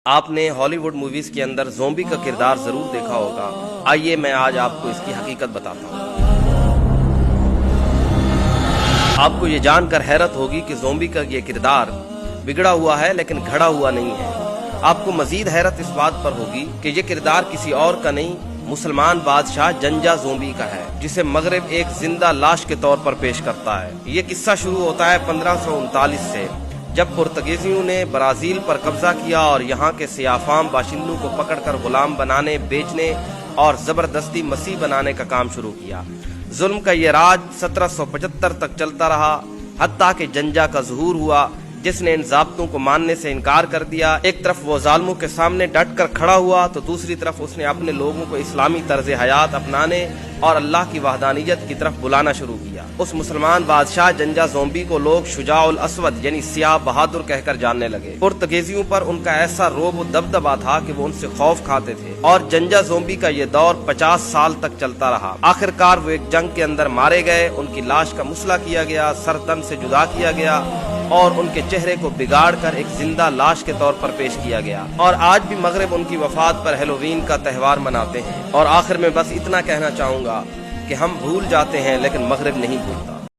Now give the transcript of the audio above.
آپ نے ہالی ووڈ موویز کے اندر زومبی کا کردار ضرور دیکھا ہوگا۔ آئیے میں آج آپ کو اس کی حقیقت بتاتا ہوں۔ آپ کو یہ جان کر حیرت ہوگی کہ زومبی کا یہ کردار بگڑا ہوا ہے لیکن گھڑا ہوا نہیں ہے۔ آپ کو مزید حیرت اس بات پر ہوگی کہ یہ کردار کسی اور کا نہیں، مسلمان بادشاہ جنجا زومبی کا ہے، جسے مغرب ایک زندہ لاش کے طور پر پیش کرتا ہے۔ یہ قصہ شروع ہوتا ہے 1539 سے، جب پرتگیزیوں نے برازیل پر قبضہ کیا اور یہاں کے سیاہ فام باشندوں کو پکڑ کر غلام بنانے، بیچنے اور زبردستی مسیح بنانے کا کام شروع کیا۔ ظلم کا یہ راج 1775 تک چلتا رہا، حتیٰ کہ جنجا کا ظہور ہوا، جس نے ان ضابطوں کو ماننے سے انکار کر دیا۔ ایک طرف وہ ظالموں کے سامنے ڈٹ کر کھڑا ہوا تو دوسری طرف اس نے اپنے لوگوں کو اسلامی طرز حیات اپنانے اور اللہ کی وحدانیت کی طرف بلانا شروع کیا۔ اس مسلمان بادشاہ جنجا زومبی کو لوگ شجاع الاسود یعنی سیاہ بہادر کہہ کر جاننے لگے۔ پرتگیزیوں پر ان کا ایسا رعب و دبدبا تھا کہ وہ ان سے خوف کھاتے تھے، اور جنجا زومبی کا یہ دور 50 سال تک چلتا رہا۔ آخرکار وہ ایک جنگ کے اندر مارے گئے، ان کی لاش کا مسئلہ کیا گیا، سر تن سے جدا کیا گیا اور ان کے چہرے کو بگاڑ کر ایک زندہ لاش کے طور پر پیش کیا گیا۔ اور آج بھی مغرب ان کی وفات پر ہیلووین کا تہوار مناتے ہیں۔ اور آخر میں بس اتنا کہنا چاہوں گا کہ ہم بھول جاتے ہیں لیکن مغرب نہیں بھولتا۔